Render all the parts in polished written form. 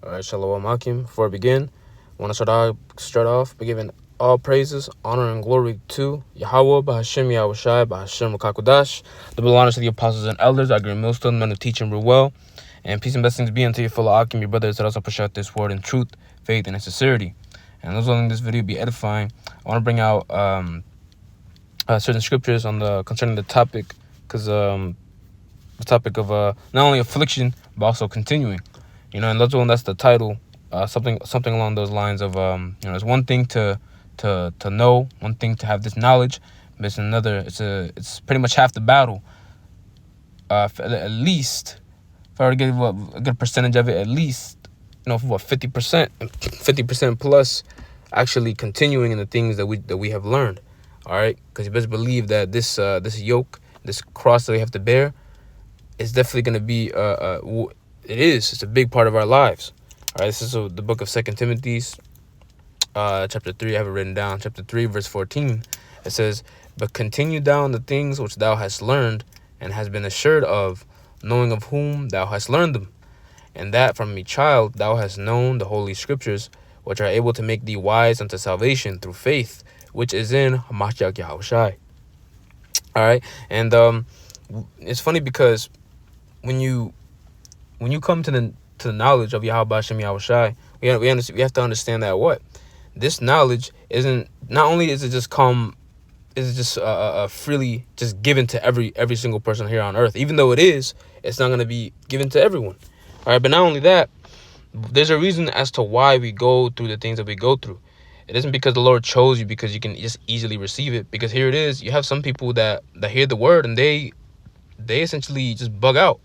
All right, Shalom Akim. Before I begin, I want to start off by giving all praises, honor, and glory to Yahweh, Bahashem Yahushai, Bahashem Kakudash, the belongers to the apostles and elders, our great millstone, men who teach and rule well, and peace and blessings be unto your fellow Akim, your brothers that also push out this word in truth, faith, and in sincerity. And those letting this video be edifying, I want to bring out certain scriptures concerning the topic, because the topic of not only affliction but also continuing. And that's the title. Something along those lines of it's one thing to know, one thing to have this knowledge, but it's another. It's pretty much half the battle. At least, if I were to give a good percentage of it, at least 50% plus, actually continuing in the things that we have learned. All right, because you best believe that this yoke, this cross that we have to bear, is definitely going to be it's a big part of our lives. All right, this is the book of 2 Timothy, chapter 3. I have it written down. Chapter 3, verse 14. It says, "But continue down the things which thou hast learned and hast been assured of, knowing of whom thou hast learned them, and that from a child thou hast known the holy scriptures, which are able to make thee wise unto salvation through faith, which is in Hamashiach Yahushai." All right, and it's funny because when you come to the knowledge of Yahweh Hashem Yahushai, we have to understand that this knowledge not only is it just freely just given to every single person here on earth. Even though it's not going to be given to everyone. All right, but not only that, there's a reason as to why we go through the things that we go through. It isn't because the Lord chose you because you can just easily receive it. Because here it is, you have some people that hear the word and they essentially just bug out,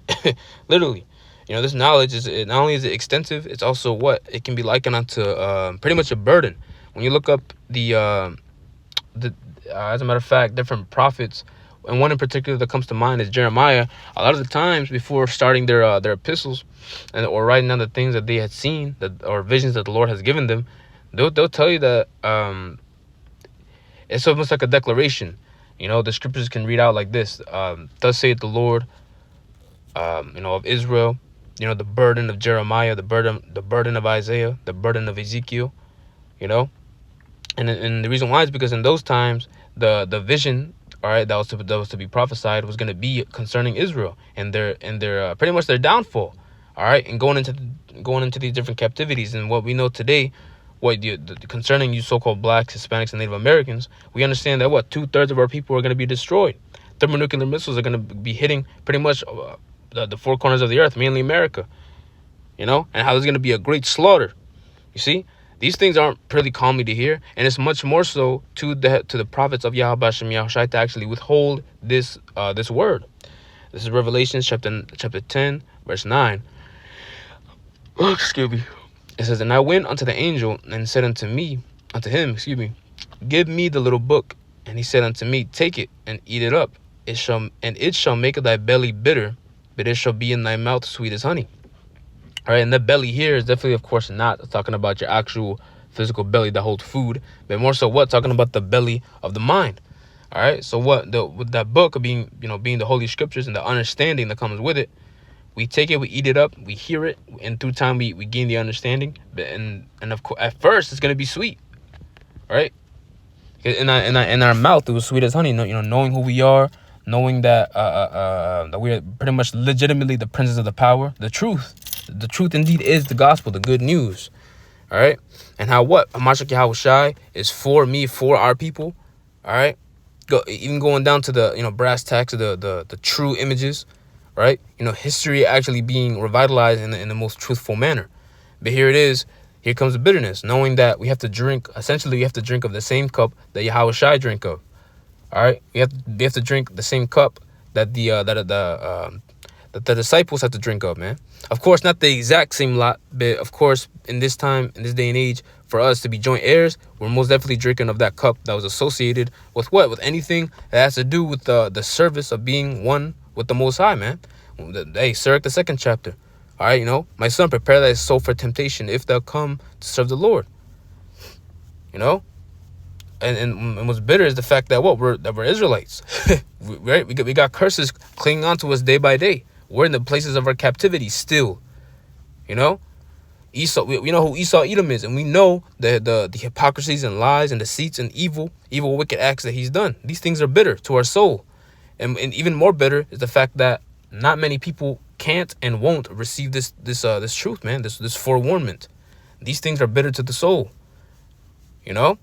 literally. This knowledge not only is it extensive, it's also it can be likened onto pretty much a burden. When you look up as a matter of fact, different prophets, and one in particular that comes to mind is Jeremiah. A lot of the times before starting their epistles or writing down the things that they had seen or visions that the Lord has given them, they'll tell you that it's almost like a declaration. The scriptures can read out like this: "Thus saith the Lord, of Israel." The burden of Jeremiah, the burden of Isaiah, the burden of Ezekiel. And the reason why is because in those times the vision, all right, that was to be prophesied was going to be concerning Israel and their pretty much their downfall, all right, and going into these different captivities. And what we know today, concerning you so-called blacks, Hispanics, and Native Americans, we understand that 2/3 of our people are going to be destroyed. Thermonuclear missiles are going to be hitting pretty much the four corners of the earth, mainly America. And how there's going to be a great slaughter. You see, these things aren't pretty calmly to hear, and it's much more so to the prophets of Yahweh Hashem Yahushai to actually withhold this word. This is Revelation chapter 10, verse 9. Oh, excuse me. It says, "And I went unto the angel and said unto him, give me the little book. And he said unto me, take it and eat it up. It shall make thy belly bitter, but it shall be in thy mouth sweet as honey." All right, and the belly here is definitely, of course, not talking about your actual physical belly that holds food, but more so talking about the belly of the mind. All right, so with that book being the Holy Scriptures and the understanding that comes with it, we take it, we eat it up, we hear it, and through time we gain the understanding. And of course, at first it's gonna be sweet, right? In our mouth, it was sweet as honey. Knowing who we are, knowing that we are pretty much legitimately the princes of the power, the truth. The truth indeed is the gospel, the good news. All right, and how Hamashiach Yahushai is for me, for our people. All right, even going down to the brass tacks of the true images. Right, history actually being revitalized in the most truthful manner. But here it is. Here comes the bitterness, knowing that we have to drink. Essentially, we have to drink of the same cup that Yahushai drank of. All right, we have to drink the same cup that the disciples had to drink of, man. Of course, not the exact same lot, but of course, in this time, in this day and age, for us to be joint heirs, we're most definitely drinking of that cup that was associated with with anything that has to do with the service of being one with the Most High, man. Hey, Sirach, the 2nd chapter. All right, my son, prepare thy soul for temptation if thou come to serve the Lord. And what's bitter is the fact that we're Israelites, right? We got curses clinging on to us day by day. We're in the places of our captivity still, Esau, we know who Esau Edom is, and we know the hypocrisies and lies and deceits and evil wicked acts that he's done. These things are bitter to our soul. And even more bitter is the fact that not many people can't and won't receive this truth, man, this forewarnment. These things are bitter to the soul. You know?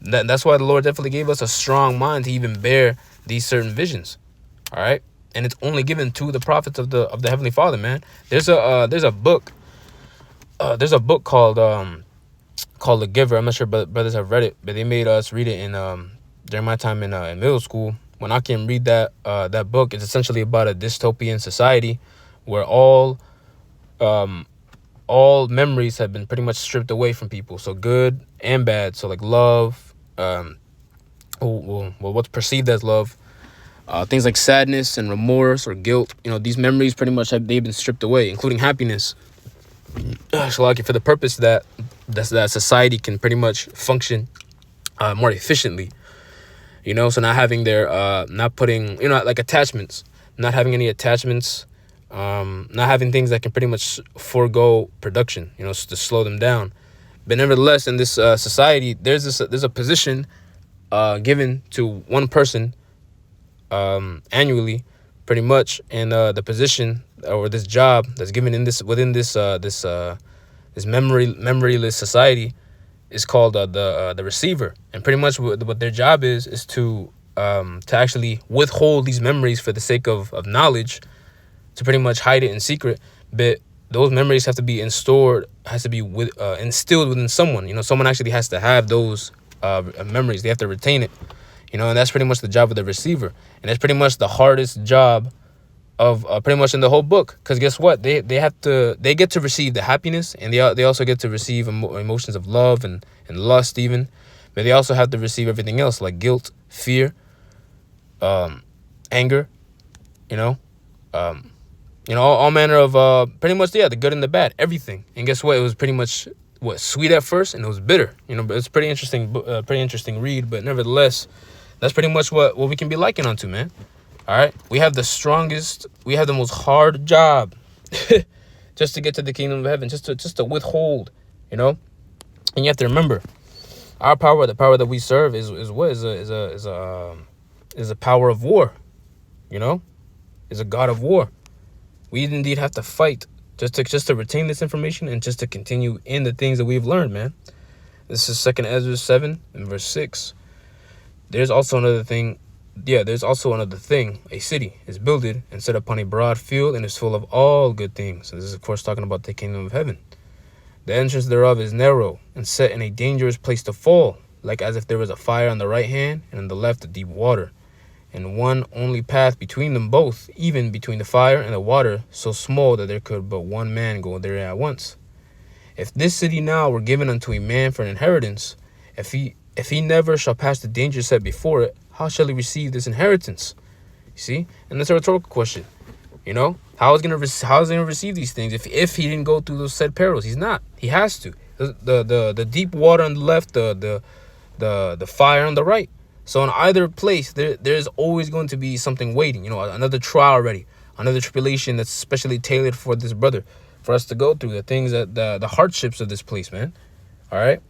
That's why the Lord definitely gave us a strong mind to even bear these certain visions. All right? And it's only given to the prophets of the Heavenly Father, man. There's a book called The Giver. I'm not sure brothers have read it, but they made us read it in during my time in middle school. When I can read that book, it's essentially about a dystopian society where all memories have been pretty much stripped away from people. So good and bad. So like love, what's perceived as love, things like sadness and remorse or guilt. These memories pretty much they've been stripped away, including happiness. So like for the purpose that society can pretty much function more efficiently. So not having not putting, like attachments, not having any attachments, not having things that can pretty much forego production, to slow them down. But nevertheless, in this society, there's a position given to one person annually, pretty much, and the position or this job that's given within this memoryless society is called the receiver. And pretty much what their job is to actually withhold these memories for the sake of knowledge, to pretty much hide it in secret. But those memories have to be instilled within someone. Someone actually has to have those memories. They have to retain it. And that's pretty much the job of the receiver. And that's pretty much the hardest job of pretty much in the whole book, because guess what, they get to receive the happiness, and they also get to receive emotions of love and lust even, but they also have to receive everything else like guilt, fear, anger, all manner of pretty much the good and the bad, everything. And guess what, it was pretty much sweet at first, and it was bitter, but it's pretty interesting read. But nevertheless, that's pretty much what we can be likened onto, man. All right, we have the most hard job just to get to the kingdom of heaven, just to withhold, And you have to remember, our power, the power that we serve, is a power of war, is a God of war. We indeed have to fight just to retain this information and just to continue in the things that we've learned, man. This is 2 Ezra 7 and verse 6. There's also another thing. A city is builded and set upon a broad field and is full of all good things. And this is, of course, talking about the kingdom of heaven. The entrance thereof is narrow and set in a dangerous place to fall, like as if there was a fire on the right hand and on the left a deep water, and one only path between them both, even between the fire and the water, so small that there could but one man go there at once. If this city now were given unto a man for an inheritance, if he never shall pass the danger set before it, how shall he receive this inheritance? You see? And that's a rhetorical question. How is he gonna receive these things if he didn't go through those said perils? He's not. He has to. The deep water on the left, the fire on the right. So in either place, there's always going to be something waiting. Another trial already, another tribulation that's specially tailored for this brother, for us to go through. The things that the hardships of this place, man. All right.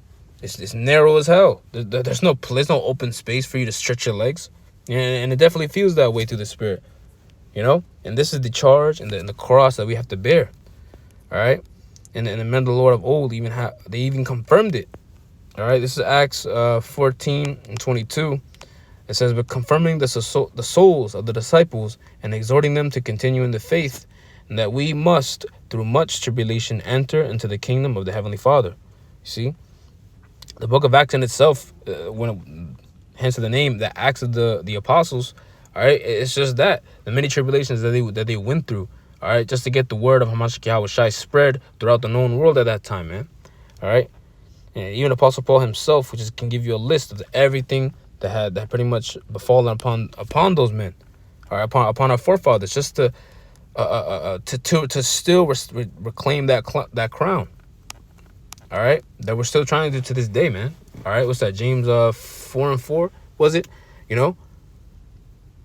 It's narrow as hell. There's no open space for you to stretch your legs. And it definitely feels that way through the Spirit. And this is the charge and the cross that we have to bear. All right. And the men of the Lord of old even confirmed it. All right. This is Acts 14 and 22. It says, but confirming the souls of the disciples and exhorting them to continue in the faith, and that we must, through much tribulation, enter into the kingdom of the Heavenly Father. You see? The book of Acts in itself, hence the name, the Acts of the Apostles, all right, it's just that. The many tribulations that they went through, all right, just to get the word of HaMashiach Yahweh Shai spread throughout the known world at that time, man. All right. And even Apostle Paul himself, which can give you a list of everything that pretty much befallen upon those men, all right, upon our forefathers, just to still reclaim that crown. All right, that we're still trying to do to this day, man. All right, what's that? James 4:4 was it?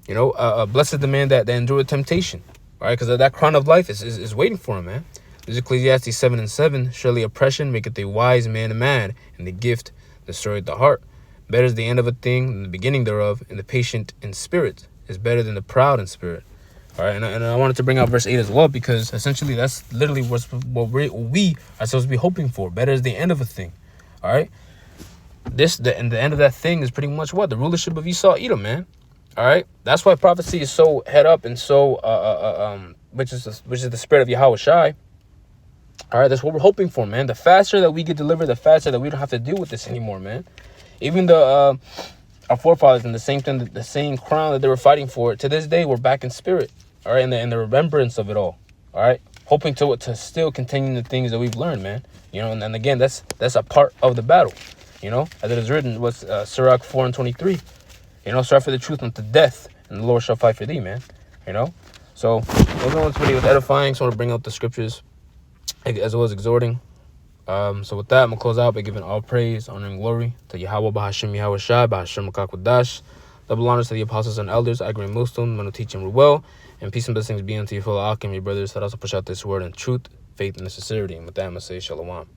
Blessed the man that endured temptation. All right, because that crown of life is waiting for him, man. This is Ecclesiastes 7:7. Surely oppression maketh a wise man mad, and the gift destroyeth the heart. Better is the end of a thing than the beginning thereof, and the patient in spirit is better than the proud in spirit. All right, and I wanted to bring out verse 8 as well, because essentially that's literally what we are supposed to be hoping for. Better is the end of a thing. All right, and the end of that thing is pretty much what? The rulership of Esau, Edom, man. All right, that's why prophecy is so head up and so which is the spirit of Yahweh Shai. All right, that's what we're hoping for, man. The faster that we get delivered, the faster that we don't have to deal with this anymore, man. Even our forefathers and the same crown that they were fighting for, to this day, we're back in spirit. All right, and the remembrance of it all. All right, hoping to still continue the things that we've learned, man. You know, and again, that's a part of the battle. You know, as it is written, was Sirach 4:23. You know, strive for the truth unto death, and the Lord shall fight for thee, man. You know, so this video was edifying. So I want to bring out the scriptures as well as exhorting. So with that, I'm going to close out by giving all praise, honor, and glory to Yahweh, Bahashim, Yahweh Shai, Bahashim, Makakwadash. Double honors to the apostles and elders, Agri Muslim, men who teach and well, and peace and blessings be unto your fellow Akim, your brothers that also push out this word in truth, faith, and sincerity. And with that, I'm going to say Shalom.